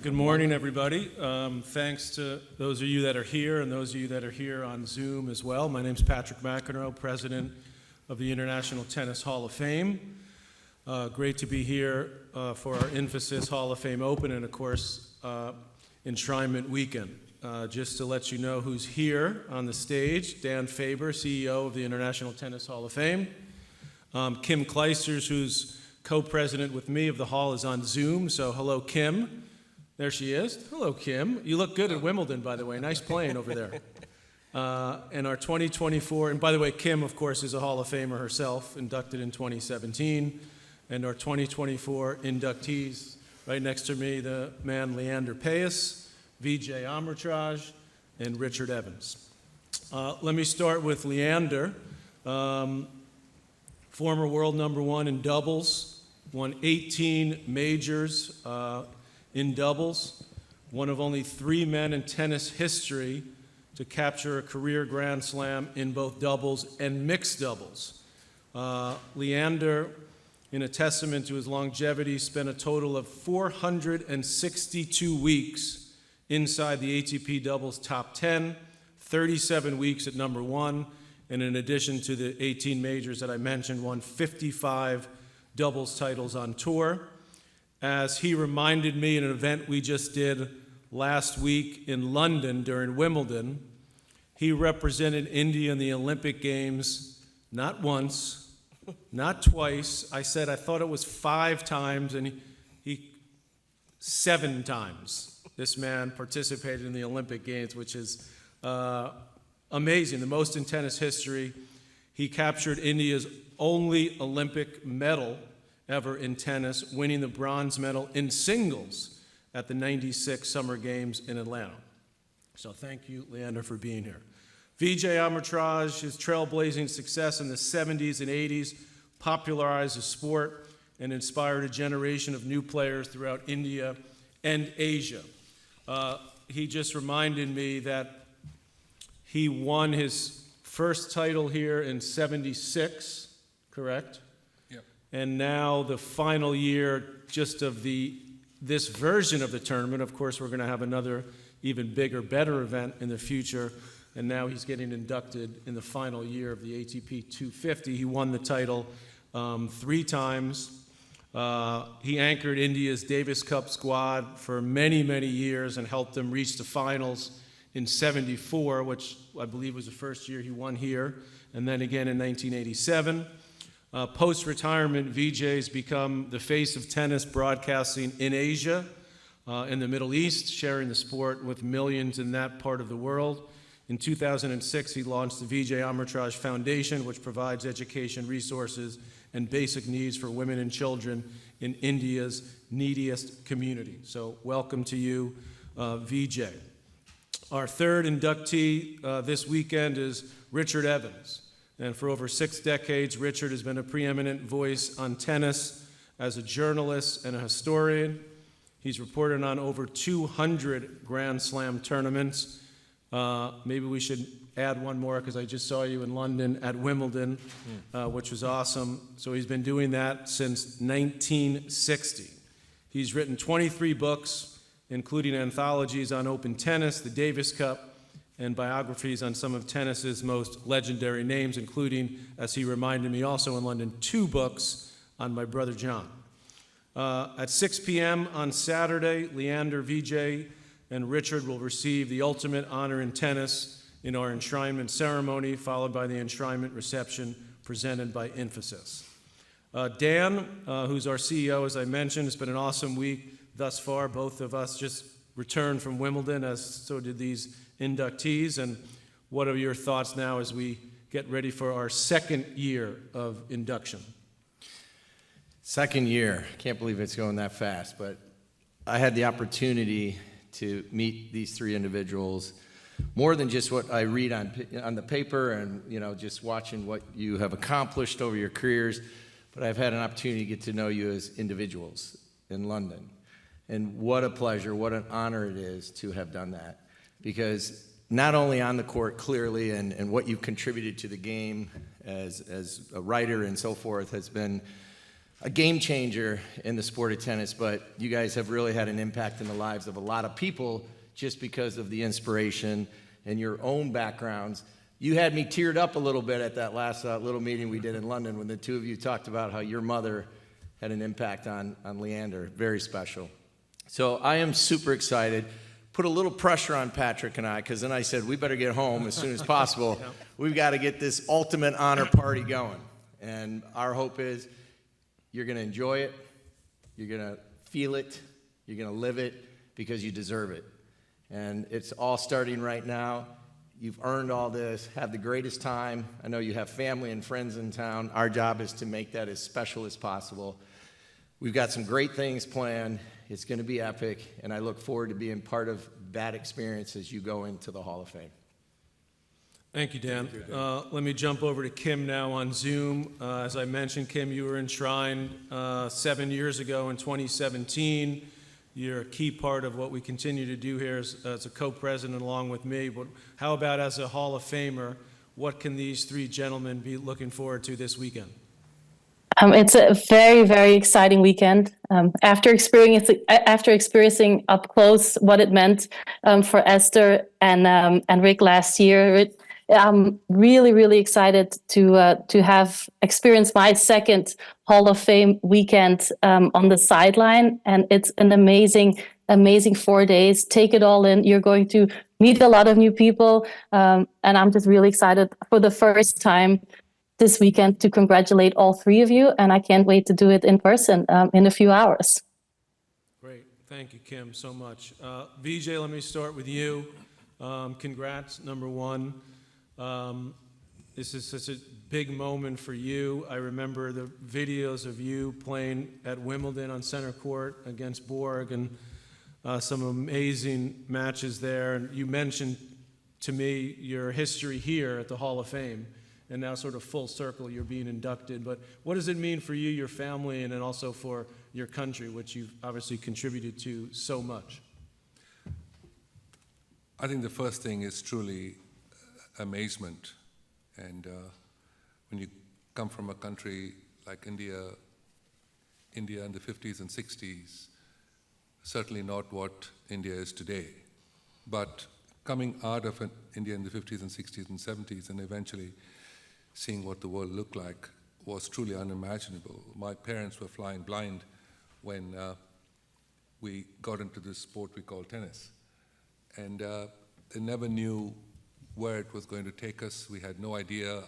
Good morning, everybody. Thanks to those of you that are here and those of you that are here on Zoom as well. My name's Patrick McEnroe, president of the International Tennis Hall of Fame. Great to be here for our Emphasis Hall of Fame Open and, of course, Enshrinement Weekend. Just to let you know who's here on the stage, Dan Faber, CEO of the International Tennis Hall of Fame. Kim Kleisters, who's co-president with me of the hall, is on Zoom, so hello, Kim. There she is. Hello, Kim. You look good at Wimbledon, by the way. Nice playing over there. And our 2024, and by the way, Kim, of course, is a Hall of Famer herself, inducted in 2017. And our 2024 inductees, right next to me, the man Leander Paes, Vijay Amritraj, and Richard Evans. Let me start with Leander. Former world number one in doubles, won 18 majors in doubles, one of only 3 men in tennis history to capture a career Grand Slam in both doubles and mixed doubles. Leander, in a testament to his longevity, spent a total of 462 weeks inside the ATP doubles top 10, 37 weeks at number 1, and in addition to the 18 majors that I mentioned, won 55 doubles titles on tour. As he reminded me in an event we just did last week in London during Wimbledon, he represented India in the Olympic Games not once, not twice. I said I thought it was 5 times, and he 7 times. This man participated in the Olympic Games, which is amazing, the most in tennis history. He captured India's only Olympic medal ever in tennis, winning the bronze medal in singles at the '96 Summer Games in Atlanta. So thank you, Leander, for being here. Vijay Amritraj, his trailblazing success in the 70s and 80s popularized the sport and inspired a generation of new players throughout India and Asia. He just reminded me that he won his first title here in '76, correct? Yep. And now the final year just of this version of the tournament. Of course, we're going to have another even bigger, better event in the future. And now he's getting inducted in the final year of the ATP 250. He won the title 3 times. He anchored India's Davis Cup squad for many, many years and helped them reach the finals in '74, which I believe was the first year he won here, and then again in 1987. Post-retirement, Vijay's become the face of tennis broadcasting in Asia, in the Middle East, sharing the sport with millions in that part of the world. In 2006, he launched the Vijay Amritraj Foundation, which provides education, resources, and basic needs for women and children in India's neediest community. So welcome to you, Vijay. Our third inductee this weekend is Richard Evans. And for over 6 decades, Richard has been a preeminent voice on tennis as a journalist and a historian. He's reported on over 200 Grand Slam tournaments. Maybe we should add one more because I just saw you in London at Wimbledon, which was awesome. So he's been doing that since 1960. He's written 23 books, including anthologies on open tennis, the Davis Cup, and biographies on some of tennis's most legendary names, including, as he reminded me also in London, 2 books on my brother John. At 6 p.m. on Saturday, Leander, Vijay, and Richard will receive the ultimate honor in tennis in our enshrinement ceremony, followed by the enshrinement reception presented by Emphasis. Dan, who's our CEO, as I mentioned, it's been an awesome week thus far. Both of us just returned from Wimbledon, as so did these inductees. And what are your thoughts now as we get ready for our 2nd year of induction? 2nd year. Can't believe it's going that fast, but I had the opportunity to meet these 3 individuals more than just what I read on the paper and, just watching what you have accomplished over your careers, but I've had an opportunity to get to know you as individuals in London. And what a pleasure, what an honor it is to have done that. Because not only on the court clearly and what you've contributed to the game as a writer and so forth has been a game changer in the sport of tennis, but you guys have really had an impact in the lives of a lot of people just because of the inspiration and your own backgrounds. You had me teared up a little bit at that last little meeting we did in London when the two of you talked about how your mother had an impact on Leander. Very special. So I am super excited. Put a little pressure on Patrick and I, because then I said, we better get home as soon as possible. Yep. We've got to get this ultimate honor party going. And our hope is you're going to enjoy it, you're going to feel it, you're going to live it, because you deserve it. And it's all starting right now. You've earned all this. Have the greatest time. I know you have family and friends in town. Our job is to make that as special as possible. We've got some great things planned. It's going to be epic, and I look forward to being part of that experience as you go into the Hall of Fame. Thank you, Dan. Let me jump over to Kim now on Zoom. As I mentioned, Kim, you were enshrined 7 years ago in 2017. You're a key part of what we continue to do here as a co-president along with me. But how about as a Hall of Famer, what can these three gentlemen be looking forward to this weekend? It's a very, very exciting weekend. After experiencing up close what it meant for Esther and Rick last year, I'm really, really excited to have experienced my second Hall of Fame weekend on the sideline, and it's an amazing 4 days. Take it all in. You're going to meet a lot of new people, and I'm just really excited for the first time this weekend to congratulate all three of you, and I can't wait to do it in person in a few hours. Great. Thank you, Kim, so much. Vijay, let me start with you. Congrats, number one. This is such a big moment for you. I remember the videos of you playing at Wimbledon on center court against Borg, and some amazing matches there. And you mentioned to me your history here at the Hall of Fame, and now sort of full circle, you're being inducted. But what does it mean for you, your family, and then also for your country, which you've obviously contributed to so much? I think the first thing is truly amazement. And when you come from a country like India in the 50s and 60s, certainly not what India is today. But coming out of India in the 50s and 60s and 70s and eventually seeing what the world looked like was truly unimaginable. My parents were flying blind when we got into this sport we call tennis. And they never knew where it was going to take us. We had no idea.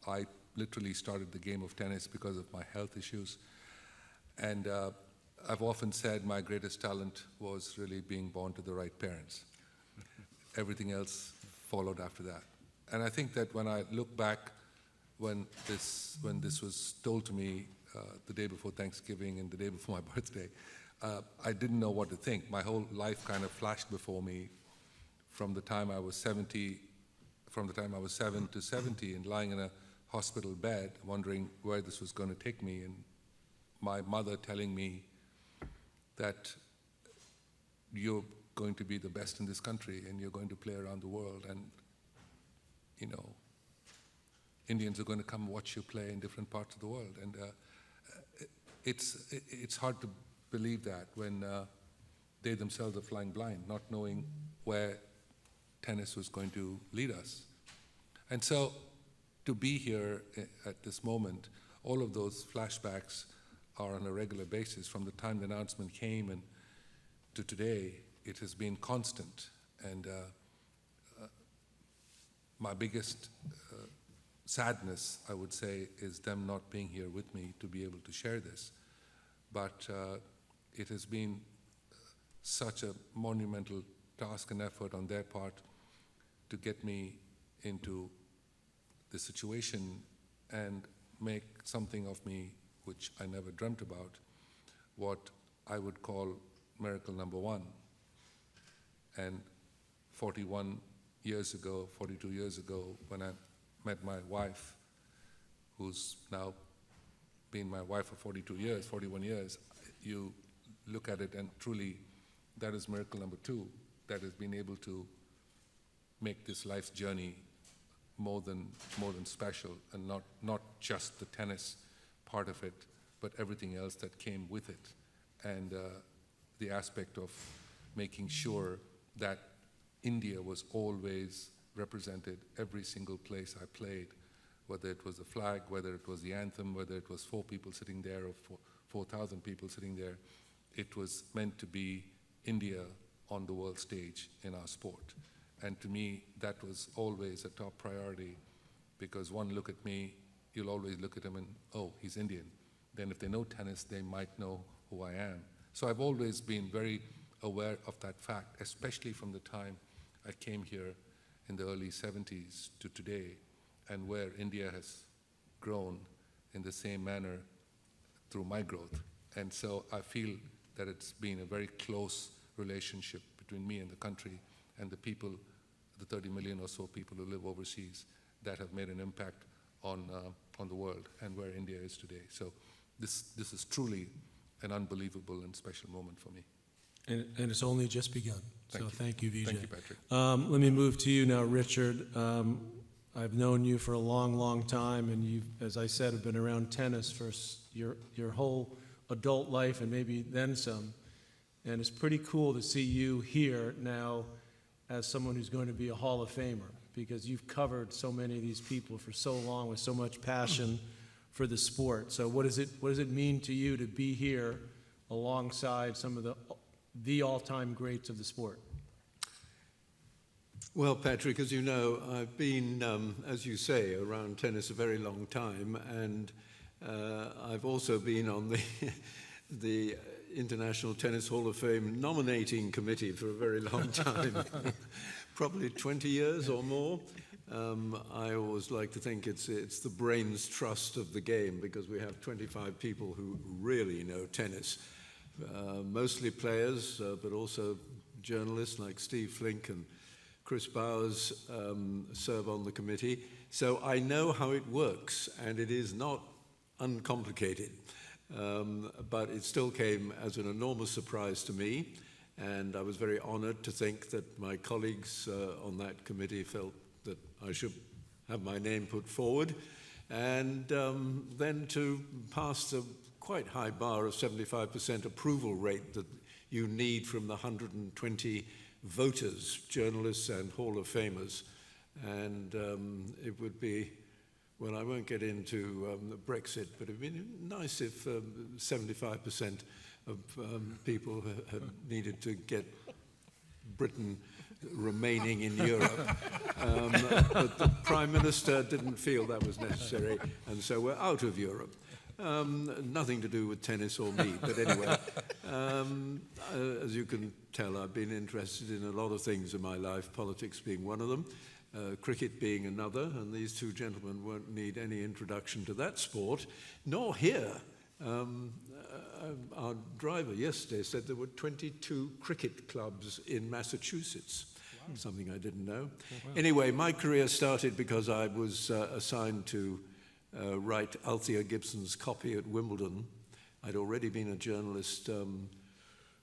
I literally started the game of tennis because of my health issues. And I've often said my greatest talent was really being born to the right parents. Everything else followed after that. And I think that when I look back, when this was told to me the day before Thanksgiving and the day before my birthday, I didn't know what to think. My whole life kind of flashed before me from the time I was 7 to 70 and lying in a hospital bed, wondering where this was going to take me, and my mother telling me that you're going to be the best in this country and you're going to play around the world, and you know, Indians are going to come watch you play in different parts of the world. And it's hard to believe that when they themselves are flying blind, not knowing where tennis was going to lead us. And so to be here at this moment, all of those flashbacks are on a regular basis. From the time the announcement came and to today, it has been constant. And my biggest sadness, I would say, is them not being here with me to be able to share this. But it has been such a monumental task and effort on their part to get me into the situation and make something of me which I never dreamt about, what I would call miracle number one. And 42 years ago, when I met my wife, who's now been my wife for 41 years, you look at it and truly that is miracle number two, that has been able to make this life's journey more than special, and not just the tennis part of it, but everything else that came with it. And the aspect of making sure that India was always represented every single place I played, whether it was the flag, whether it was the anthem, whether it was 4 people sitting there or 4,000 people sitting there. It was meant to be India on the world stage in our sport. And to me, that was always a top priority, because one look at me, you'll always look at him and, oh, he's Indian. Then if they know tennis, they might know who I am. So I've always been very aware of that fact, especially from the time I came here in the early 70s to today, and where India has grown in the same manner through my growth. And so I feel that it's been a very close relationship between me and the country and the people, the 30 million or so people who live overseas, that have made an impact on the world and where India is today. So this is truly an unbelievable and special moment for me. And it's only just begun. Thank you, Vijay. Thank you, Patrick. Let me move to you now, Richard. I've known you for a long, long time, and you've, as I said, have been around tennis for your whole adult life and maybe then some. And it's pretty cool to see you here now as someone who's going to be a Hall of Famer, because you've covered so many of these people for so long with so much passion for the sport. So what does it mean to you to be here alongside some of the all-time greats of the sport? Well, Patrick, as you know, I've been, as you say, around tennis a very long time, and I've also been on the International Tennis Hall of Fame nominating committee for a very long time, probably 20 years or more. I always like to think it's the brains trust of the game, because we have 25 people who really know tennis, mostly players, but also journalists like Steve Flink and Chris Bowers serve on the committee. So I know how it works, and it is not uncomplicated. But it still came as an enormous surprise to me, and I was very honored to think that my colleagues on that committee felt that I should have my name put forward, and then to pass the quite high bar of 75% approval rate that you need from the 120 voters, journalists and Hall of Famers. And it would be, well, I won't get into Brexit, but it would be nice if 75% of people had needed to get Britain remaining in Europe. But the Prime Minister didn't feel that was necessary, and so we're out of Europe. Nothing to do with tennis or me, but anyway, as you can tell, I've been interested in a lot of things in my life, politics being one of them, cricket being another, and these two gentlemen won't need any introduction to that sport, nor here. Our driver yesterday said there were 22 cricket clubs in Massachusetts, something I didn't know. Anyway, my career started because I was assigned to write Althea Gibson's copy at Wimbledon. I'd already been a journalist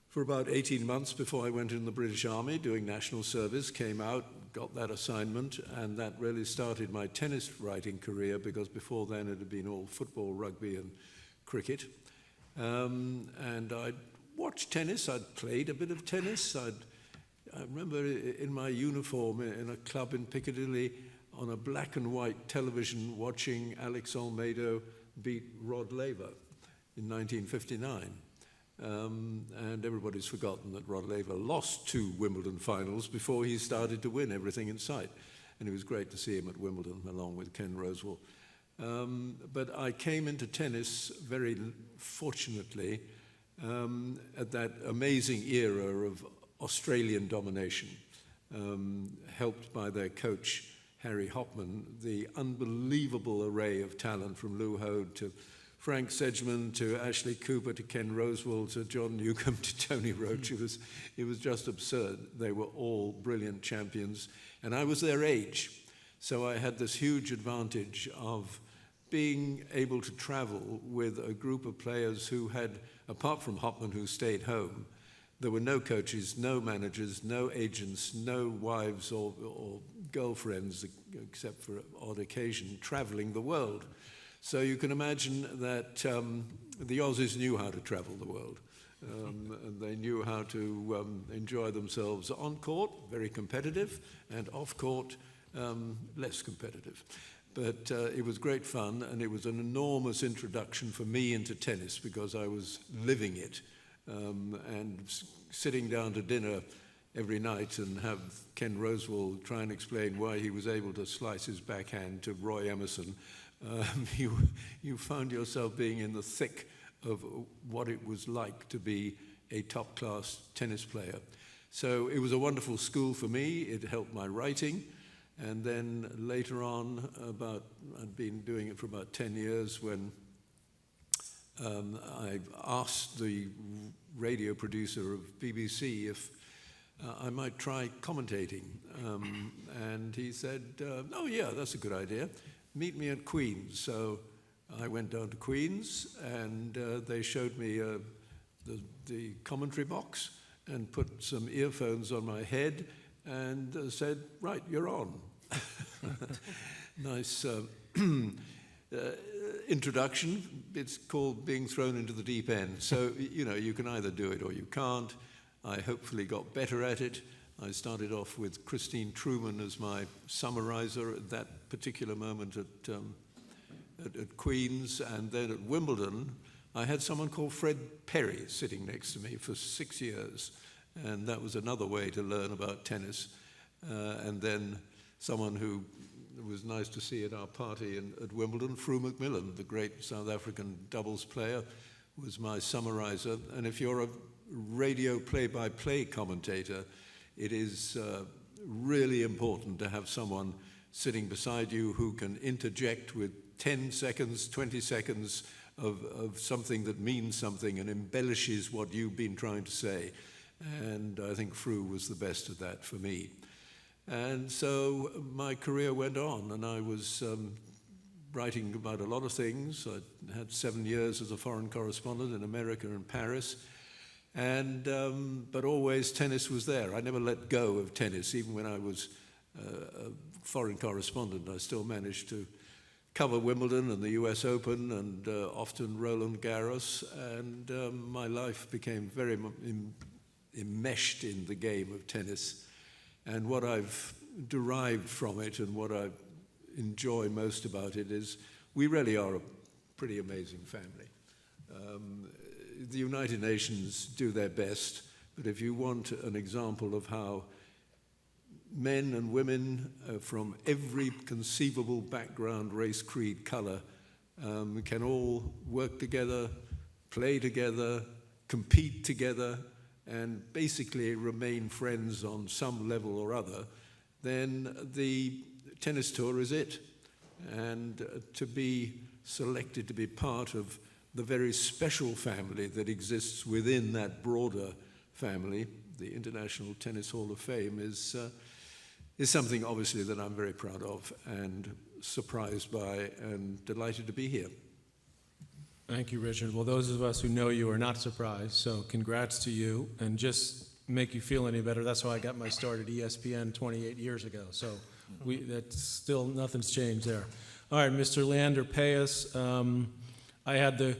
for about 18 months before I went in the British Army, doing national service, came out, got that assignment, and that really started my tennis writing career, because before then it had been all football, rugby, and cricket. And I'd watched tennis, I'd played a bit of tennis. I remember in my uniform in a club in Piccadilly on a black and white television watching Alex Olmedo beat Rod Laver in 1959. And everybody's forgotten that Rod Laver lost 2 Wimbledon finals before he started to win everything in sight. And it was great to see him at Wimbledon along with Ken Rosewall. But I came into tennis very fortunately at that amazing era of Australian domination, helped by their coach, Harry Hopman, the unbelievable array of talent from Lou Hode to Frank Sedgman to Ashley Cooper to Ken Rosewall to John Newcombe to Tony Roach. It was just absurd. They were all brilliant champions, and I was their age. So I had this huge advantage of being able to travel with a group of players who had, apart from Hopman, who stayed home, there were no coaches, no managers, no agents, no wives or girlfriends, except for odd occasion, traveling the world. So you can imagine that the Aussies knew how to travel the world. And they knew how to enjoy themselves on court, very competitive, and off court, less competitive. But it was great fun, and it was an enormous introduction for me into tennis because I was living it and sitting down to dinner every night and have Ken Rosewall try and explain why he was able to slice his backhand to Roy Emerson. You found yourself being in the thick of what it was like to be a top-class tennis player. So it was a wonderful school for me. It helped my writing. And then later on, I'd been doing it for about 10 years when I asked the radio producer of BBC if I might try commentating. And he said, oh yeah, that's a good idea. Meet me at Queen's. So I went down to Queen's, and they showed me the commentary box and put some earphones on my head and said, right, you're on. Nice introduction. It's called being thrown into the deep end. So, you know, you can either do it or you can't. I hopefully got better at it. I started off with Christine Truman as my summarizer at that particular moment at Queen's, and then at Wimbledon, I had someone called Fred Perry sitting next to me for 6 years, and that was another way to learn about tennis. And then someone who was nice to see at our party at Wimbledon, Fru Macmillan, the great South African doubles player, was my summarizer. And if you're a radio play-by-play commentator, it is really important to have someone sitting beside you who can interject with 10 seconds, 20 seconds of something that means something and embellishes what you've been trying to say. And I think Fru was the best at that for me. And so my career went on, and I was writing about a lot of things. I had 7 years as a foreign correspondent in America and Paris. And but always tennis was there. I never let go of tennis. Even when I was a foreign correspondent, I still managed to cover Wimbledon and the US Open and often Roland Garros. And my life became very enmeshed in the game of tennis. And what I've derived from it and what I enjoy most about it is we really are a pretty amazing family. The United Nations do their best, but if you want an example of how men and women from every conceivable background, race, creed, color, can all work together, play together, compete together, and basically remain friends on some level or other, then the tennis tour is it. And to be selected to be part of the very special family that exists within that broader family, the International Tennis Hall of Fame, is something obviously that I'm very proud of and surprised by and delighted to be here. Thank you, Richard. Well, those of us who know you are not surprised, so congrats to you. And just make you feel any better, that's how I got my start at ESPN 28 years ago. So that's still, nothing's changed there. All right, Mr. Leander Paes. I had the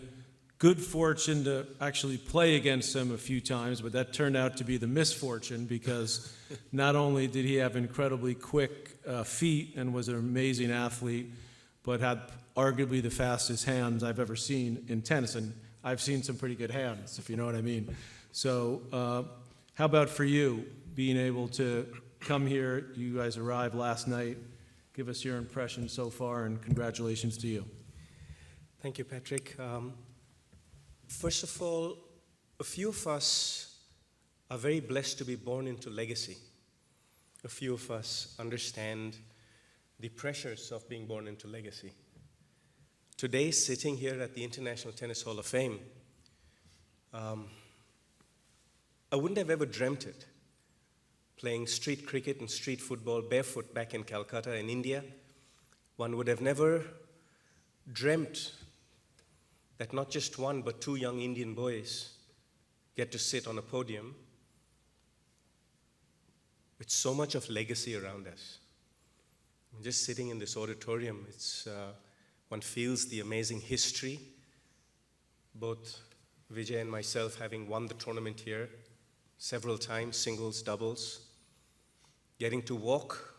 good fortune to actually play against him a few times, but that turned out to be the misfortune because not only did he have incredibly quick feet and was an amazing athlete, but had arguably the fastest hands I've ever seen in tennis, and I've seen some pretty good hands, if you know what I mean. So how about for you, being able to come here? You guys arrived last night. Give us your impression so far, and congratulations to you. Thank you, Patrick. First of all, a few of us are very blessed to be born into legacy. A few of us understand the pressures of being born into legacy. Today, sitting here at the International Tennis Hall of Fame, I wouldn't have ever dreamt it. Playing street cricket and street football barefoot back in Calcutta in India, one would have never dreamt that not just one but two young Indian boys get to sit on a podium with so much of legacy around us. Just sitting in this auditorium, one feels the amazing history, both Vijay and myself having won the tournament here several times, singles, doubles, getting to walk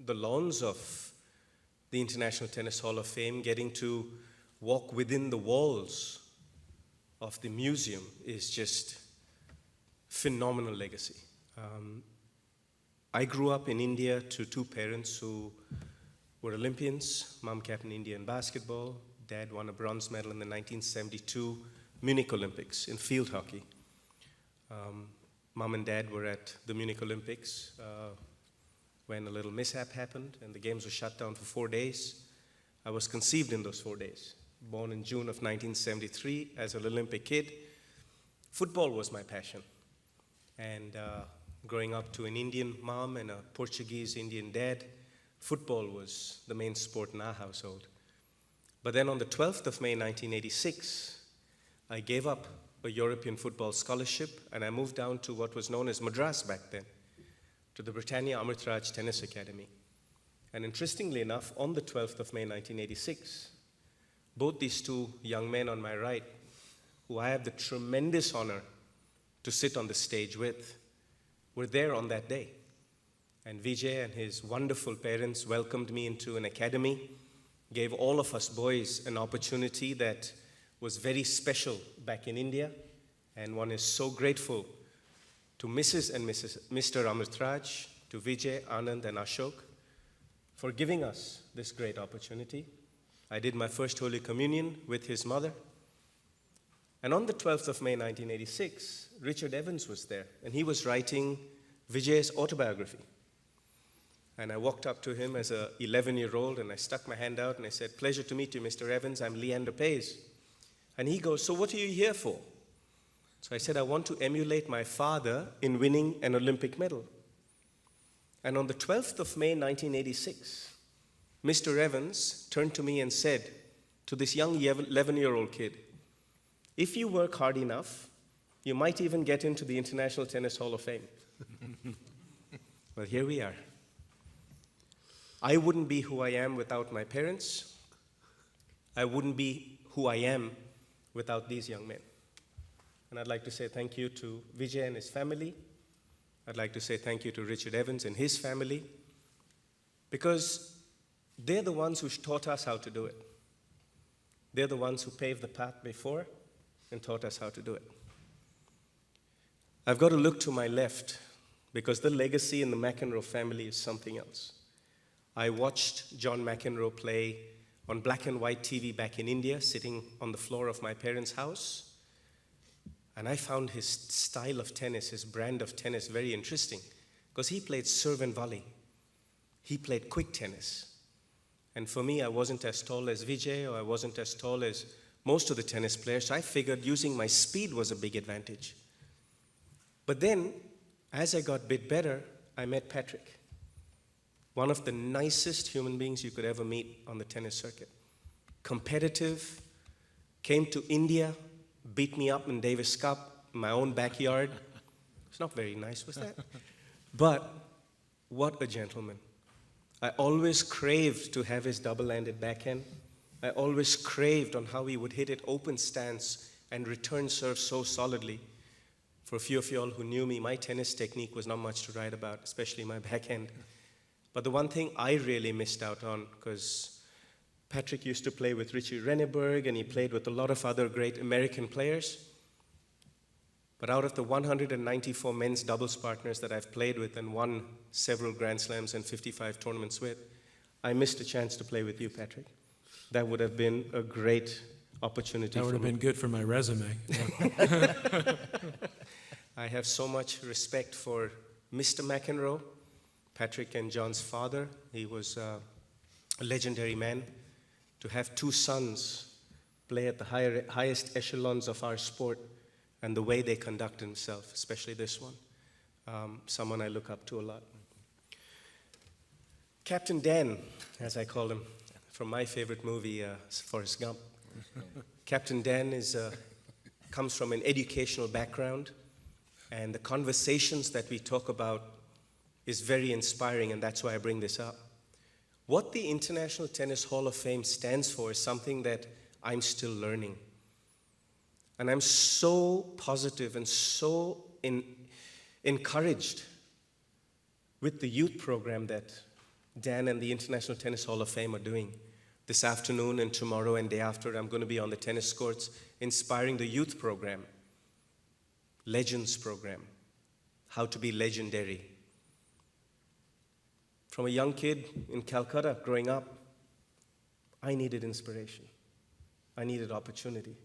the lawns of the International Tennis Hall of Fame, getting to walk within the walls of the museum is just phenomenal legacy. I grew up in India to two parents who were Olympians. Mom captained India in basketball. Dad won a bronze medal in the 1972 Munich Olympics in field hockey. Mom and Dad were at the Munich Olympics when a little mishap happened and the games were shut down for 4 days. I was conceived in those 4 days. Born in June of 1973 as an Olympic kid. Football was my passion. And growing up to an Indian mom and a Portuguese Indian dad, football was the main sport in our household. But then on the 12th of May 1986, I gave up a European football scholarship and I moved down to what was known as Madras back then, to the Vijay Amritraj Tennis Academy. And interestingly enough, on the 12th of May 1986, both these two young men on my right, who I have the tremendous honor to sit on the stage with, were there on that day. And Vijay and his wonderful parents welcomed me into an academy, gave all of us boys an opportunity that was very special back in India. And one is so grateful to Mrs. and Mr. Amritraj, to Vijay, Anand, and Ashok for giving us this great opportunity. I did my first Holy Communion with his mother. And on the 12th of May 1986, Richard Evans was there, and he was writing Vijay's autobiography. And I walked up to him as an 11-year-old, and I stuck my hand out, and I said, "Pleasure to meet you, Mr. Evans. I'm Leander Paes." And he goes, "So what are you here for?" So I said, "I want to emulate my father in winning an Olympic medal." And on the 12th of May 1986, Mr. Evans turned to me and said to this young 11-year-old kid, "If you work hard enough, you might even get into the International Tennis Hall of Fame." Well, here we are. I wouldn't be who I am without my parents. I wouldn't be who I am without these young men. And I'd like to say thank you to Vijay and his family. I'd like to say thank you to Richard Evans and his family, because they're the ones who taught us how to do it. They're the ones who paved the path before and taught us how to do it. I've got to look to my left because the legacy in the McEnroe family is something else. I watched John McEnroe play on black and white TV back in India, sitting on the floor of my parents' house. And I found his style of tennis, his brand of tennis, very interesting because he played serve and volley. He played quick tennis. And for me, I wasn't as tall as Vijay, or I wasn't as tall as most of the tennis players. So I figured using my speed was a big advantage. But then, as I got a bit better, I met Patrick, one of the nicest human beings you could ever meet on the tennis circuit. Competitive, came to India, beat me up in Davis Cup, in my own backyard. It's not very nice, was that? But what a gentleman. I always craved to have his double-handed backhand. I always craved on how he would hit it open stance and return serve so solidly. For a few of you all who knew me, my tennis technique was not much to write about, especially my backhand. But the one thing I really missed out on, because Patrick used to play with Richie Renneberg, and he played with a lot of other great American players. But out of the 194 men's doubles partners that I've played with and won several Grand Slams and 55 tournaments with, I missed a chance to play with you, Patrick. That would have been a great opportunity. That would have been good for my resume. I have so much respect for Mr. McEnroe, Patrick and John's father. He was a legendary man. To have two sons play at the highest echelons of our sport and the way they conduct themselves, especially this one, someone I look up to a lot. Captain Dan, as I call him, from my favorite movie, Forrest Gump. Captain Dan comes from an educational background, and the conversations that we talk about is very inspiring, and that's why I bring this up. What the International Tennis Hall of Fame stands for is something that I'm still learning. And I'm so positive and so encouraged with the youth program that Dan and the International Tennis Hall of Fame are doing. This afternoon and tomorrow and day after, I'm going to be on the tennis courts inspiring the youth program, Legends program, how to be legendary. From a young kid in Calcutta growing up, I needed inspiration. I needed opportunity.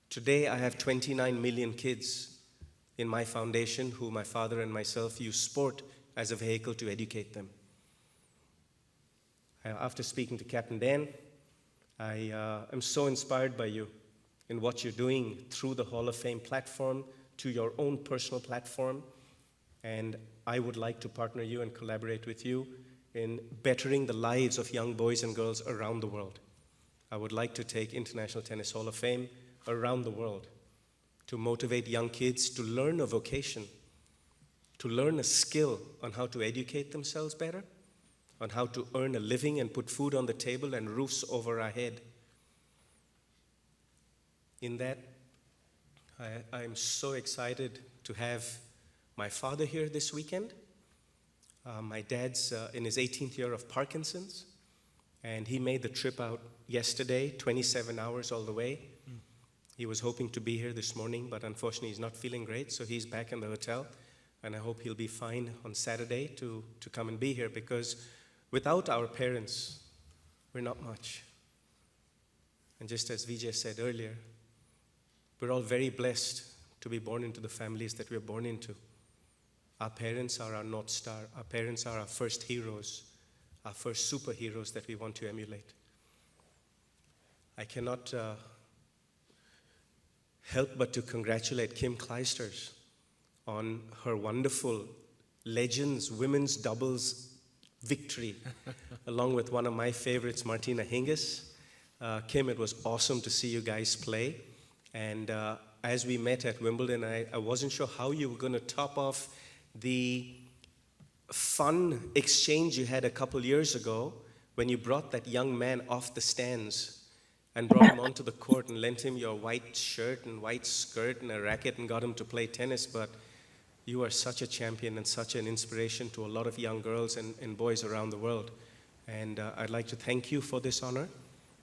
Today, I have 29 million kids in my foundation who my father and myself use sport as a vehicle to educate them. After speaking to Captain Dan, I am so inspired by you in what you're doing through the Hall of Fame platform to your own personal platform. And I would like to partner you and collaborate with you in bettering the lives of young boys and girls around the world. I would like to take International Tennis Hall of Fame around the world to motivate young kids to learn a vocation, to learn a skill on how to educate themselves better, on how to earn a living and put food on the table and roofs over our head. In that, I'm so excited to have my father here this weekend. My dad's in his 18th year of Parkinson's, and he made the trip out yesterday, 27 hours all the way. He was hoping to be here this morning, but unfortunately he's not feeling great, so he's back in the hotel, and I hope he'll be fine on Saturday to come and be here, because without our parents, we're not much. And just as Vijay said earlier, we're all very blessed to be born into the families that we're born into. Our parents are our North Star. Our parents are our first heroes, our first superheroes that we want to emulate. I cannot help but to congratulate Kim Clijsters on her wonderful Legends women's doubles victory, along with one of my favorites, Martina Hingis. Kim, it was awesome to see you guys play. And as we met at Wimbledon, I wasn't sure how you were going to top off the fun exchange you had a couple years ago when you brought that young man off the stands and brought him onto the court and lent him your white shirt and white skirt and a racket and got him to play tennis. But you are such a champion and such an inspiration to a lot of young girls and boys around the world. And I'd like to thank you for this honor.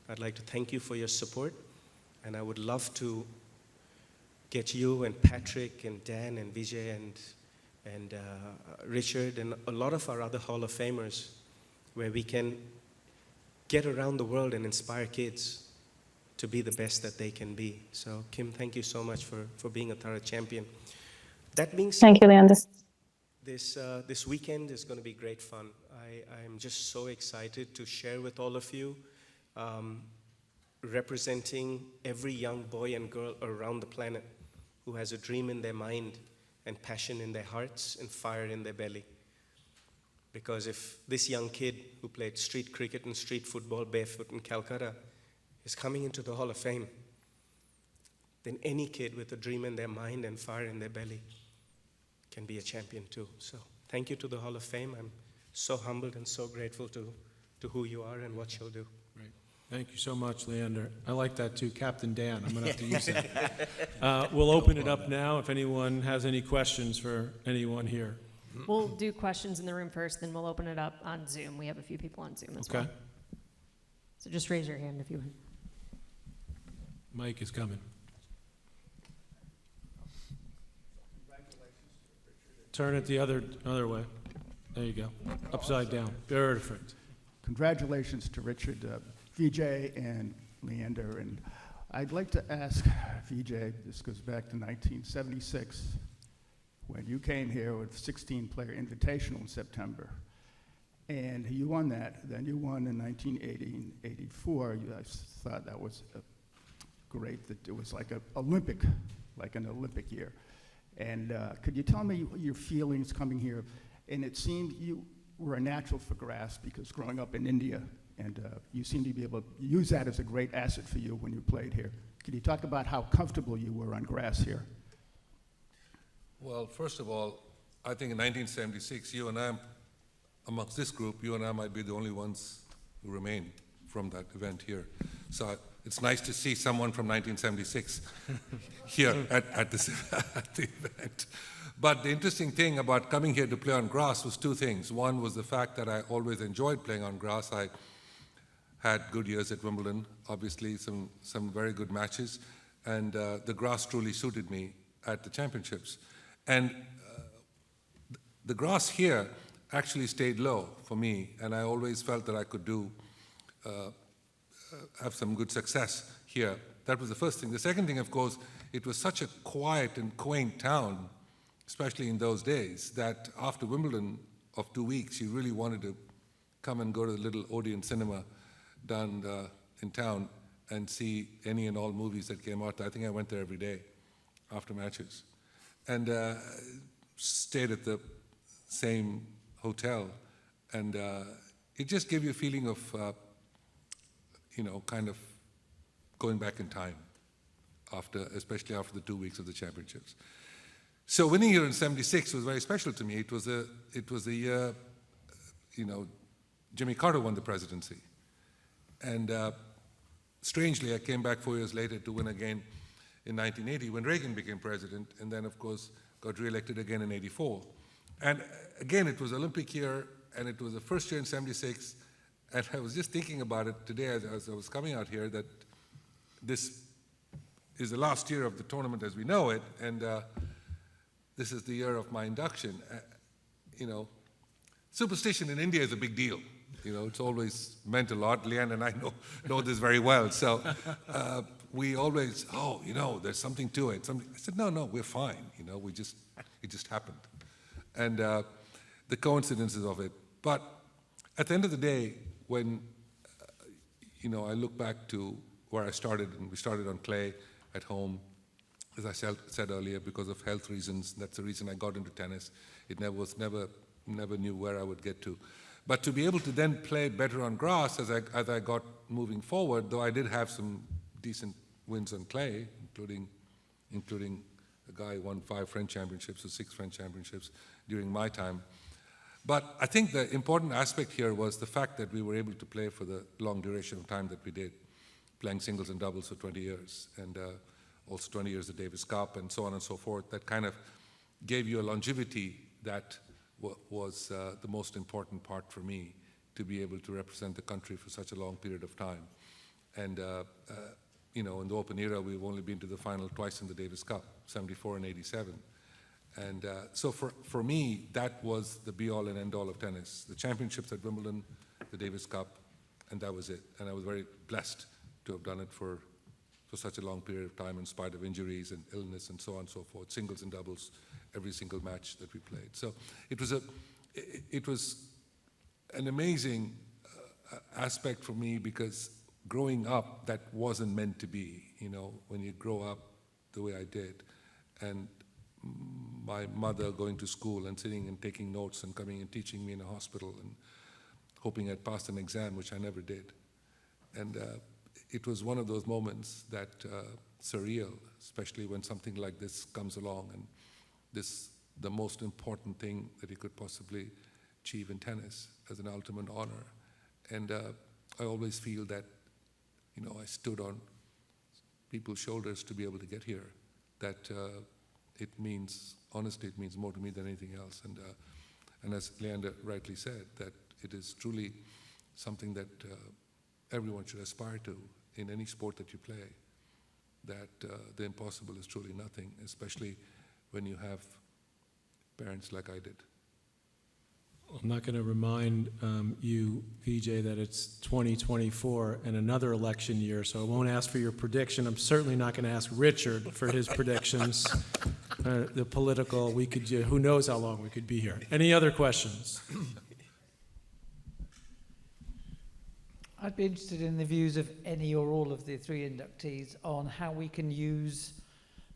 I'd like to thank you for your support. And I would love to get you and Patrick and Dan and Vijay and Richard and a lot of our other Hall of Famers where we can get around the world and inspire kids to be the best that they can be. So Kim, thank you so much for being a thorough champion. That being said, Thank you, Leander. this weekend is going to be great fun. I'm just so excited to share with all of you, representing every young boy and girl around the planet who has a dream in their mind and passion in their hearts and fire in their belly. Because if this young kid who played street cricket and street football barefoot in Calcutta is coming into the Hall of Fame, then any kid with a dream in their mind and fire in their belly can be a champion too. So thank you to the Hall of Fame. I'm so humbled and so grateful to who you are and what you'll do. Great. Thank you so much, Leander. I like that too, Captain Dan. I'm going to have to use that. We'll open it up now if anyone has any questions for anyone here. We'll do questions in the room first, then we'll open it up on Zoom. We have a few people on Zoom as well. Okay. So just raise your hand if you want. Mike is coming. Turn it the other way. There you go. Upside down. Perfect. Congratulations to Richard, Vijay, and Leander. And I'd like to ask Vijay, this goes back to 1976, when you came here with 16-player invitational in September. And you won that. Then you won in 1980 and 84. I thought that was great, that it was like an Olympic year. And could you tell me your feelings coming here? And it seemed you were a natural for grass because growing up in India, and you seem to be able to use that as a great asset for you when you played here. Could you talk about how comfortable you were on grass here? Well, first of all, I think in 1976, you and I, amongst this group, you and I might be the only ones who remain from that event here. So it's nice to see someone from 1976 here at this at the event. But the interesting thing about coming here to play on grass was two things. One was the fact that I always enjoyed playing on grass. I had good years at Wimbledon, obviously some very good matches, and the grass truly suited me at the championships. And the grass here actually stayed low for me, and I always felt that I could have some good success here. That was the first thing. The second thing, of course, it was such a quiet and quaint town, especially in those days, that after Wimbledon of 2 weeks, you really wanted to come and go to the little Odeon cinema down in town and see any and all movies that came out. I think I went there every day after matches. And stayed at the same hotel. And it just gave you a feeling of, kind of going back in time, especially after the 2 weeks of the championships. So winning here in '76 was very special to me. It was the year, Jimmy Carter won the presidency. And strangely, I came back 4 years later to win again in 1980 when Reagan became president, and then, of course, got reelected again in '84. And again, it was Olympic year, and it was the first year in '76, and I was just thinking about it today as I was coming out here, that this is the last year of the tournament as we know it, and this is the year of my induction. Superstition in India is a big deal. It's always meant a lot. Leanne and I know this very well. So we always, there's something to it. I said, no, we're fine. It just happened. And the coincidences of it. But at the end of the day, when, I look back to where I started, and we started on clay at home, as I said earlier, because of health reasons. That's the reason I got into tennis. It never knew where I would get to. But to be able to then play better on grass as I got moving forward, though I did have some decent wins on clay, including a guy who won 5 French championships or 6 French championships during my time. But I think the important aspect here was the fact that we were able to play for the long duration of time that we did, playing singles and doubles for 20 years, and also 20 years at Davis Cup, and so on and so forth. That kind of gave you a longevity that was the most important part for me, to be able to represent the country for such a long period of time. And, in the Open era, we've only been to the final twice in the Davis Cup, '74 and '87. And so for me, that was the be-all and end-all of tennis. The championships at Wimbledon, the Davis Cup, and that was it. And I was very blessed to have done it for such a long period of time, in spite of injuries and illness and so on and so forth, singles and doubles, every single match that we played. So it was an amazing aspect for me, because growing up, that wasn't meant to be, when you grow up the way I did. And my mother going to school and sitting and taking notes and coming and teaching me in a hospital and hoping I'd pass an exam, which I never did. And it was one of those moments that surreal, especially when something like this comes along, and the most important thing that you could possibly achieve in tennis as an ultimate honor. And I always feel that, I stood on people's shoulders to be able to get here, that honestly, it means more to me than anything else. And as Leander rightly said, that it is truly something that everyone should aspire to in any sport that you play, that the impossible is truly nothing, especially when you have parents like I did. I'm not going to remind you, Vijay, that it's 2024 and another election year, so I won't ask for your prediction. I'm certainly not going to ask Richard for his predictions. The political, who knows how long we could be here. Any other questions? I'd be interested in the views of any or all of the 3 inductees on how we can use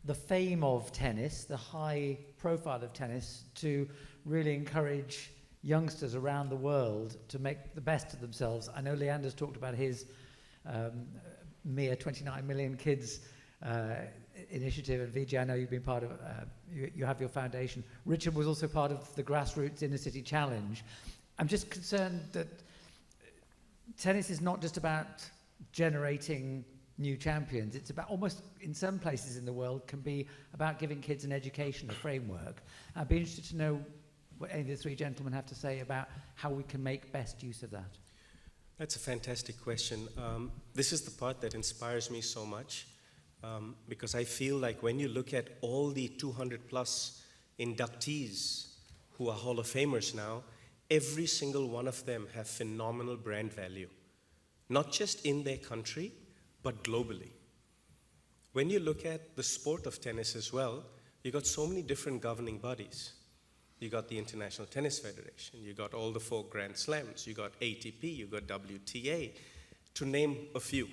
the fame of tennis, the high profile of tennis, to really encourage youngsters around the world to make the best of themselves. I know Leander's talked about his mere 29 million kids initiative, and Vijay, I know you've been part of, you have your foundation. Richard was also part of the Grassroots Inner City Challenge. I'm just concerned that tennis is not just about generating new champions. It's about almost, in some places in the world, can be about giving kids an education, a framework. I'd be interested to know what any of the three gentlemen have to say about how we can make best use of that. That's a fantastic question. This is the part that inspires me so much, because I feel like when you look at all the 200 plus inductees who are Hall of Famers now, every single one of them have phenomenal brand value, not just in their country, but globally. When you look at the sport of tennis as well, you got so many different governing bodies. You got the International Tennis Federation, you got all the 4 Grand Slams, you got ATP, you got WTA, to name a few.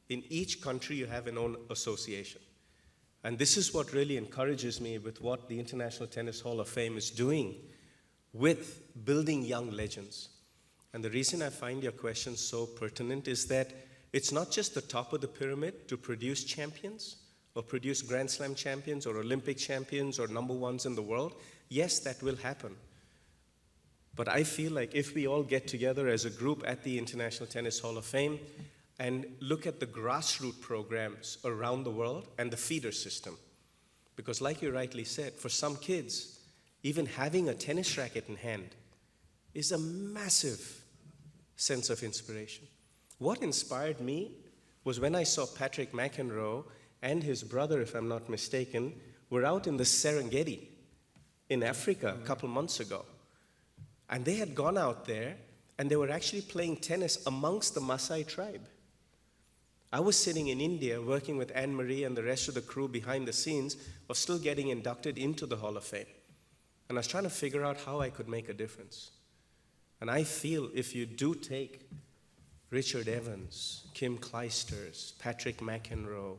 In each country, you have an own association. And this is what really encourages me with what the International Tennis Hall of Fame is doing with building young legends. And the reason I find your question so pertinent is that it's not just the top of the pyramid to produce champions or produce Grand Slam champions or Olympic champions or number ones in the world. Yes, that will happen. But I feel like if we all get together as a group at the International Tennis Hall of Fame and look at the grassroots programs around the world and the feeder system, because like you rightly said, for some kids, even having a tennis racket in hand is a massive sense of inspiration. What inspired me was when I saw Patrick McEnroe and his brother, if I'm not mistaken, were out in the Serengeti in Africa a couple months ago. And they had gone out there and they were actually playing tennis amongst the Maasai tribe. I was sitting in India working with Anne-Marie and the rest of the crew behind the scenes of still getting inducted into the Hall of Fame. And I was trying to figure out how I could make a difference. And I feel if you do take Richard Evans, Kim Clijsters, Patrick McEnroe,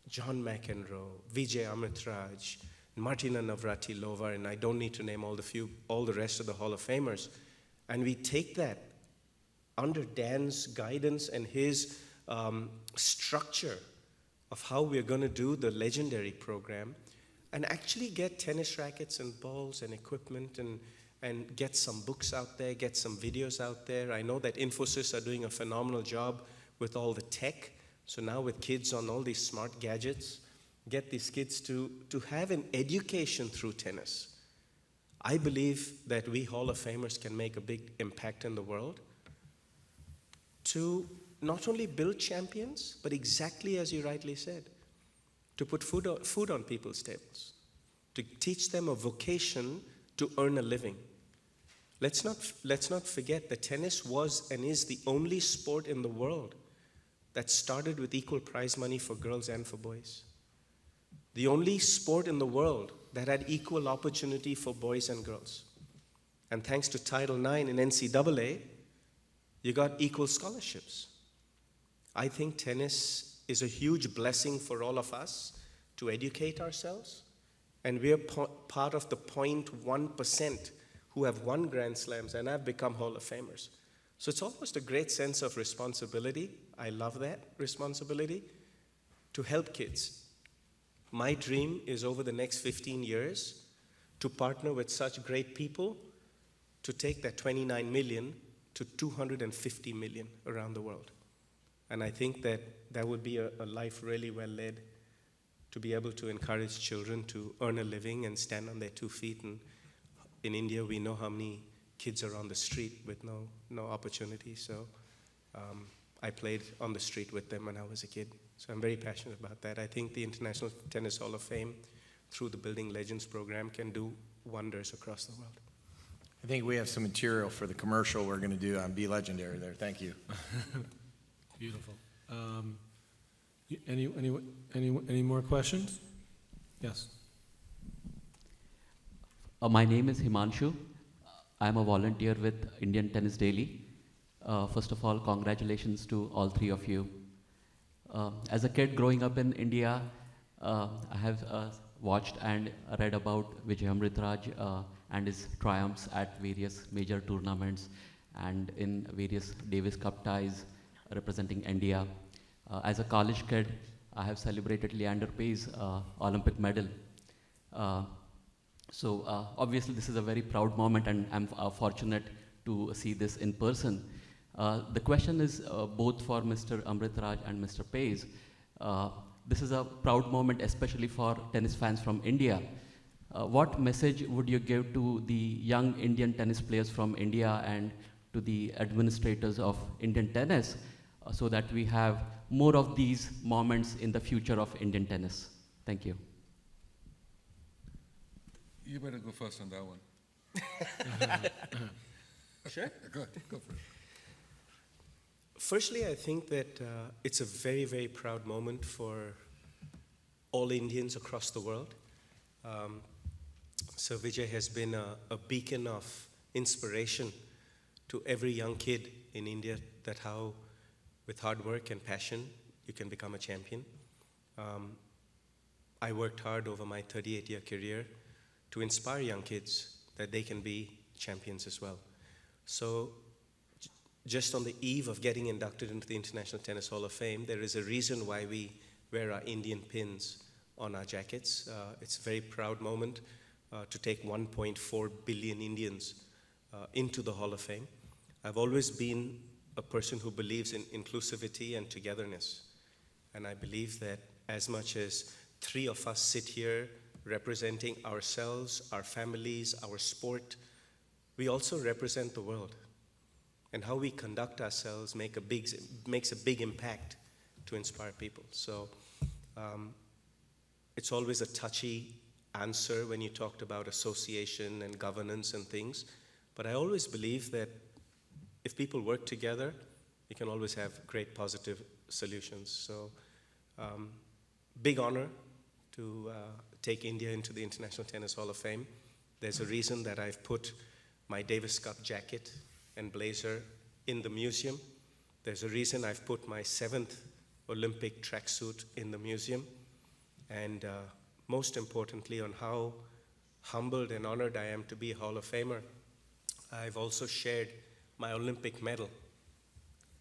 John McEnroe, Vijay Amritraj, Martina Navratilova, and I don't need to name all the rest of the Hall of Famers, and we take that under Dan's guidance and his structure of how we're going to do the legendary program, and actually get tennis rackets and balls and equipment and get some books out there, get some videos out there. I know that Infosys are doing a phenomenal job with all the tech. So now with kids on all these smart gadgets, get these kids to have an education through tennis. I believe that we Hall of Famers can make a big impact in the world to not only build champions, but exactly as you rightly said, to put food on people's tables, to teach them a vocation to earn a living. Let's not forget that tennis was and is the only sport in the world that started with equal prize money for girls and for boys. The only sport in the world that had equal opportunity for boys and girls. And thanks to Title IX in NCAA, you got equal scholarships. I think tennis is a huge blessing for all of us to educate ourselves, and we're part of the 0.1% who have won Grand Slams and have become Hall of Famers. So it's almost a great sense of responsibility. I love that responsibility to help kids. My dream is over the next 15 years to partner with such great people to take that 29 million to 250 million around the world. And I think that that would be a life really well led, to be able to encourage children to earn a living and stand on their 2 feet. And in India, we know how many kids are on the street with no opportunity. So I played on the street with them when I was a kid. So I'm very passionate about that. I think the International Tennis Hall of Fame, through the Building Legends program, can do wonders across the world. I think we have some material for the commercial we're going to do on Be Legendary there. Thank you. Beautiful. Any more questions? Yes. My name is Himanshu. I'm a volunteer with Indian Tennis Daily. First of all, congratulations to all three of you. As a kid growing up in India, I have watched and read about Vijay Amritraj and his triumphs at various major tournaments and in various Davis Cup ties representing India. As a college kid, I have celebrated Leander Paes' Olympic medal. So obviously this is a very proud moment, and I'm fortunate to see this in person. The question is both for Mr. Amritraj and Mr. Paes. This is a proud moment, especially for tennis fans from India. What message would you give to the young Indian tennis players from India and to the administrators of Indian tennis so that we have more of these moments in the future of Indian tennis? Thank you. You better go first on that one. Sure. Go for it. Firstly, I think that it's a very, very proud moment for all Indians across the world. So Vijay has been a beacon of inspiration to every young kid in India, that how with hard work and passion you can become a champion. I worked hard over my 38-year career to inspire young kids that they can be champions as well. So just on the eve of getting inducted into the International Tennis Hall of Fame, there is a reason why we wear our Indian pins on our jackets. It's a very proud moment to take 1.4 billion Indians into the Hall of Fame. I've always been a person who believes in inclusivity and togetherness. And I believe that as much as 3 of us sit here representing ourselves, our families, our sport, we also represent the world. And how we conduct ourselves makes a big impact to inspire people. So it's always a touchy answer when you talked about association and governance and things. But I always believe that if people work together, you can always have great positive solutions. So big honor to take India into the International Tennis Hall of Fame. There's a reason that I've put my Davis Cup jacket and blazer in the museum. There's a reason I've put my 7th Olympic tracksuit in the museum. And most importantly, on how humbled and honored I am to be a Hall of Famer, I've also shared my Olympic medal.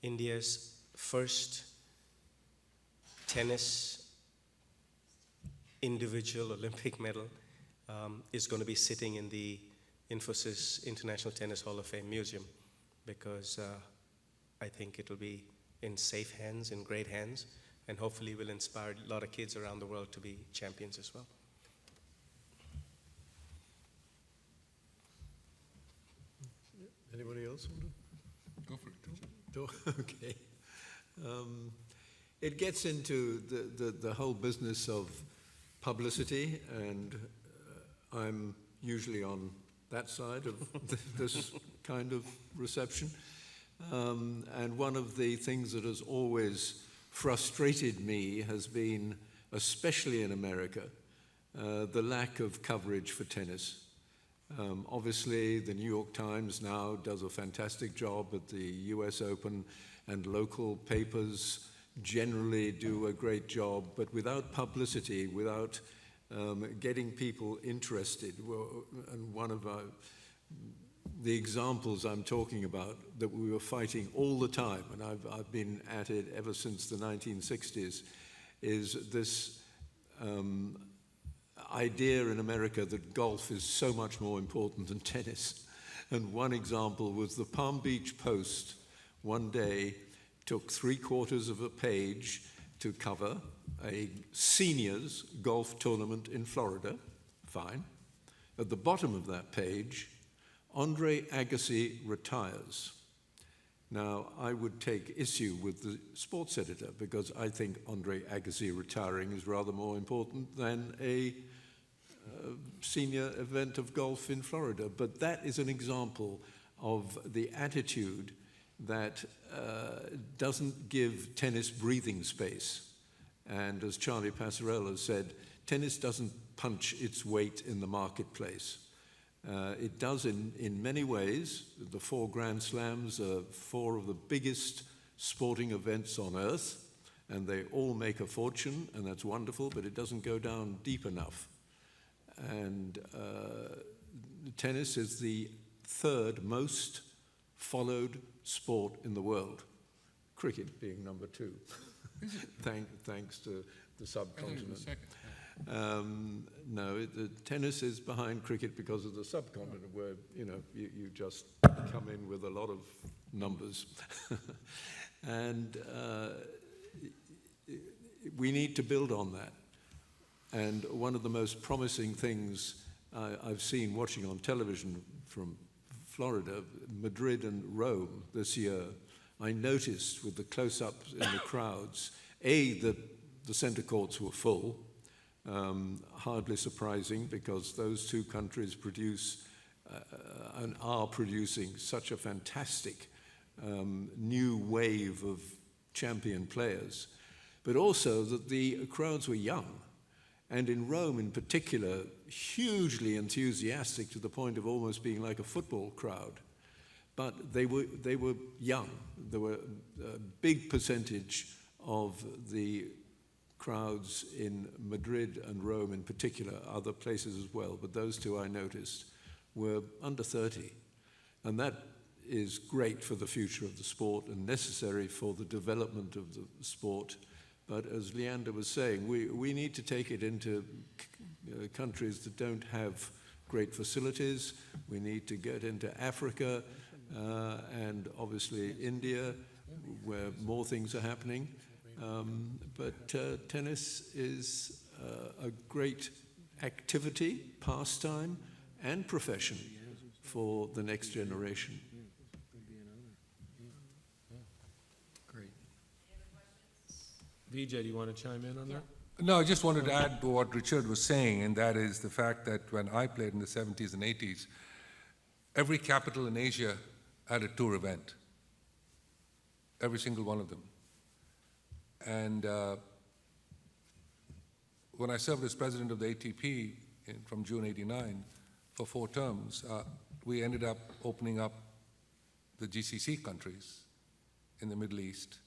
India's first tennis individual Olympic medal is going to be sitting in the Infosys International Tennis Hall of Fame Museum, because I think it'll be in safe hands, in great hands, and hopefully will inspire a lot of kids around the world to be champions as well. Anybody else want to? Go for it. Okay. It gets into the whole business of publicity, and I'm usually on that side of this kind of reception. And one of the things that has always frustrated me has been, especially in America, the lack of coverage for tennis. Obviously, the New York Times now does a fantastic job at the US Open, and local papers generally do a great job, but without publicity, without getting people interested. And one of the examples I'm talking about that we were fighting all the time, and I've been at it ever since the 1960s, is this idea in America that golf is so much more important than tennis. And one example was the Palm Beach Post one day took 3/4 of a page to cover a seniors golf tournament in Florida. Fine. At the bottom of that page, Andre Agassi retires. Now, I would take issue with the sports editor, because I think Andre Agassi retiring is rather more important than a senior event of golf in Florida. But that is an example of the attitude that doesn't give tennis breathing space. And as Charlie Passarella said, tennis doesn't punch its weight in the marketplace. It does in many ways. The 4 Grand Slams are 4 of the biggest sporting events on earth, and they all make a fortune, and that's wonderful, but it doesn't go down deep enough. And tennis is the 3rd most followed sport in the world, cricket being number 2, thanks to the subcontinent. No, the tennis is behind cricket because of the subcontinent, where you just come in with a lot of numbers, and we need to build on that. And one of the most promising things I've seen watching on television from Florida, Madrid and Rome this year, I noticed with the close-ups in the crowds, that the center courts were full, hardly surprising because those two countries produce and are producing such a fantastic new wave of champion players, but also that the crowds were young. And in Rome in particular, hugely enthusiastic to the point of almost being like a football crowd. But they were young. There were a big percentage of the crowds in Madrid and Rome in particular, other places as well, but those two I noticed were under 30. And that is great for the future of the sport and necessary for the development of the sport. But as Leander was saying, we need to take it into countries that don't have great facilities. We need to get into Africa and obviously India, where more things are happening. But tennis is a great activity, pastime, and profession for the next generation. Vijay, do you want to chime in on that? No, I just wanted to add to what Richard was saying, and that is the fact that when I played in the 70s and 80s, every capital in Asia had a tour event. Every single one of them. And when I served as president of the ATP from June '89 for 4 terms, we ended up opening up the GCC countries in the Middle East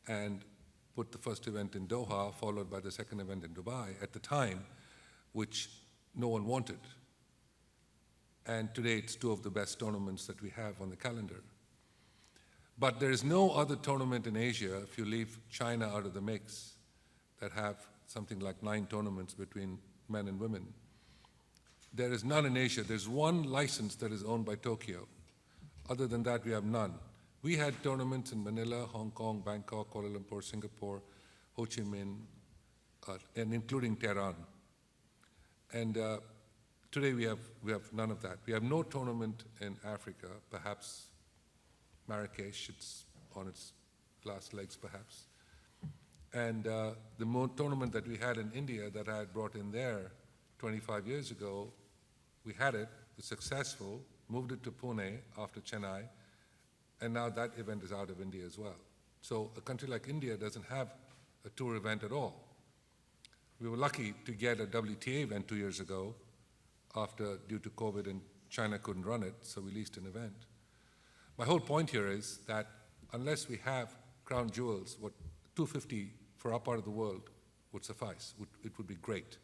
and put the first event in Doha, followed by the second event in Dubai at the time, which no one wanted. And today it's 2 of the best tournaments that we have on the calendar. But there is no other tournament in Asia, if you leave China out of the mix, that have something like 9 tournaments between men and women. There is none in Asia. There's 1 license that is owned by Tokyo. Other than that, we have none. We had tournaments in Manila, Hong Kong, Bangkok, Kuala Lumpur, Singapore, Ho Chi Minh, and including Tehran. And today we have none of that. We have no tournament in Africa, perhaps Marrakesh, it's on its last legs perhaps. And the tournament that we had in India that I had brought in there 25 years ago, we had it, was successful, moved it to Pune after Chennai, and now that event is out of India as well. So a country like India doesn't have a tour event at all. We were lucky to get a WTA event 2 years ago due to COVID and China couldn't run it, so we leased an event. My whole point here is that unless we have crown jewels, what 250 for our part of the world would suffice. It would be great.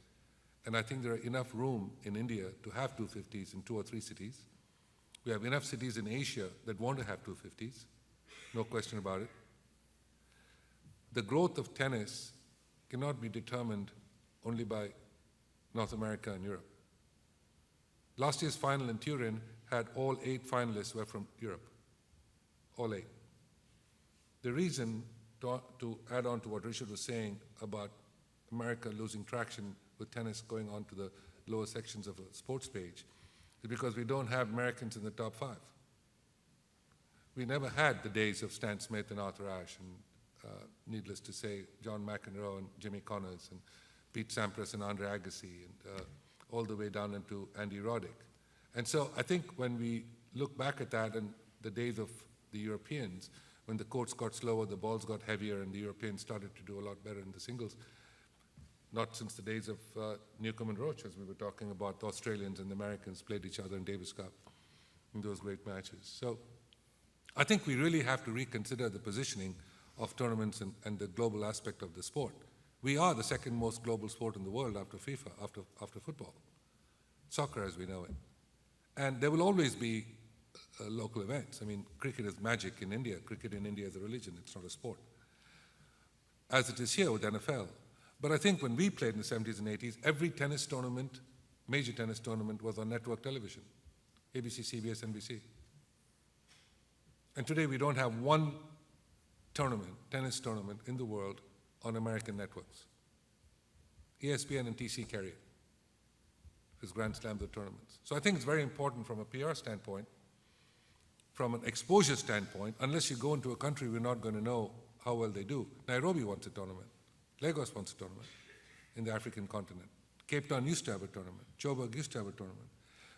And I think there are enough room in India to have 250s in 2 or 3 cities. We have enough cities in Asia that want to have 250s, no question about it. The growth of tennis cannot be determined only by North America and Europe. Last year's final in Turin had all 8 finalists were from Europe, all 8. The reason, to add on to what Richard was saying about America losing traction with tennis going on to the lower sections of a sports page, is because we don't have Americans in the top 5. We never had the days of Stan Smith and Arthur Ashe, and needless to say, John McEnroe and Jimmy Connors, and Pete Sampras and Andre Agassi, and all the way down into Andy Roddick. And so I think when we look back at that and the days of the Europeans, when the courts got slower, the balls got heavier, and the Europeans started to do a lot better in the singles, not since the days of Newcomb and Roach, as we were talking about, the Australians and the Americans played each other in Davis Cup in those great matches. So I think we really have to reconsider the positioning of tournaments and the global aspect of the sport. We are the second most global sport in the world after FIFA, after football, soccer as we know it. And there will always be local events. I mean, cricket is magic in India. Cricket in India is a religion. It's not a sport. As it is here with NFL. But I think when we played in the 70s and 80s, every tennis tournament, major tennis tournament, was on network television. ABC, CBS, NBC. And today we don't have one tournament, tennis tournament in the world on American networks. ESPN and TC carry it. It's Grand Slams of tournaments. So I think it's very important from a PR standpoint, from an exposure standpoint. Unless you go into a country, we're not going to know how well they do. Nairobi wants a tournament. Lagos wants a tournament in the African continent. Cape Town used to have a tournament. Joburg used to have a tournament.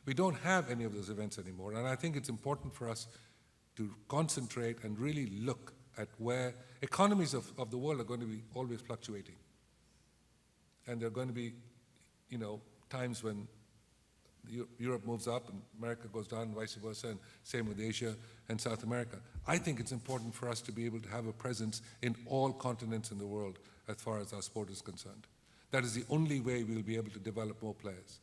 We don't have any of those events anymore, and I think it's important for us to concentrate and really look at where economies of the world are going to be always fluctuating. And there are going to be, times when Europe moves up and America goes down and vice versa, and same with Asia and South America. I think it's important for us to be able to have a presence in all continents in the world as far as our sport is concerned. That is the only way we'll be able to develop more players.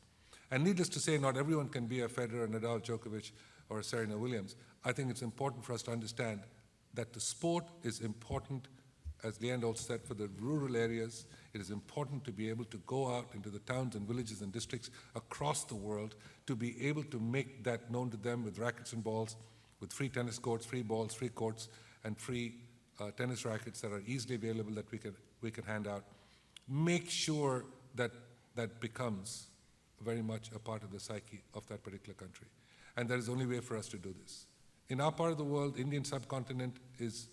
And needless to say, not everyone can be a Federer, Nadal, Djokovic, or a Serena Williams. I think it's important for us to understand that the sport is important, as Leander also said, for the rural areas. It is important to be able to go out into the towns and villages and districts across the world to be able to make that known to them with rackets and balls, with free tennis courts, free balls, free courts, and free tennis rackets that are easily available that we can hand out. Make sure that that becomes very much a part of the psyche of that particular country. And that is the only way for us to do this. In our part of the world, Indian subcontinent is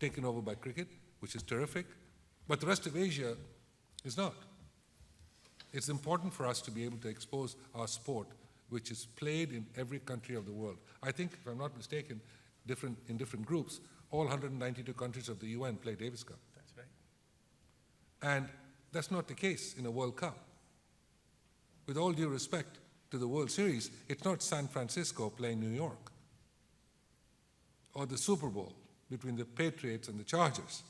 taken over by cricket, which is terrific, but the rest of Asia is not. It's important for us to be able to expose our sport, which is played in every country of the world. I think, if I'm not mistaken, in different groups, all 192 countries of the UN play Davis Cup. That's right. And that's not the case in a World Cup. With all due respect to the World Series, it's not San Francisco playing New York, or the Super Bowl between the Patriots and the Chargers.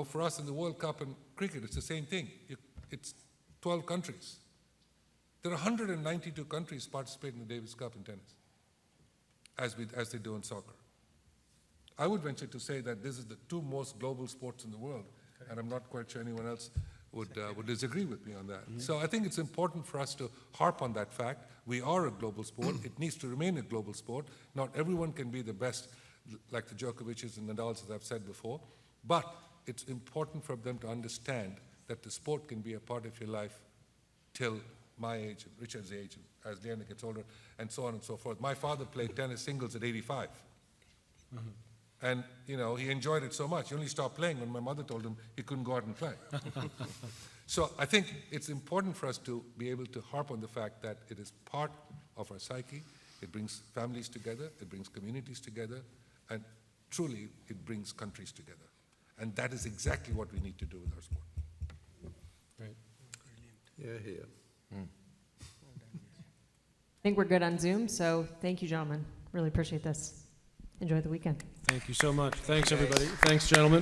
For us in the World Cup and cricket, it's the same thing. It's 12 countries. There are 192 countries participating in the Davis Cup in tennis, as they do in soccer. I would venture to say that this is the two most global sports in the world, and I'm not quite sure anyone else would disagree with me on that. Mm-hmm. So I think it's important for us to harp on that fact. We are a global sport. It needs to remain a global sport. Not everyone can be the best, like the Djokovic's and Nadal's, as I've said before, but it's important for them to understand that the sport can be a part of your life till my age, Richard's age, as Leander gets older, and so on and so forth. My father played tennis singles at 85. Mm-hmm. And, he enjoyed it so much. He only stopped playing when my mother told him he couldn't go out and play. So I think it's important for us to be able to harp on the fact that it is part of our psyche. It brings families together, it brings communities together, and truly it brings countries together. And that is exactly what we need to do with our sport. Right. Yeah, here. I think we're good on Zoom, so thank you, gentlemen. Really appreciate this. Enjoy the weekend. Thank you so much. Thanks, everybody. Thanks, gentlemen.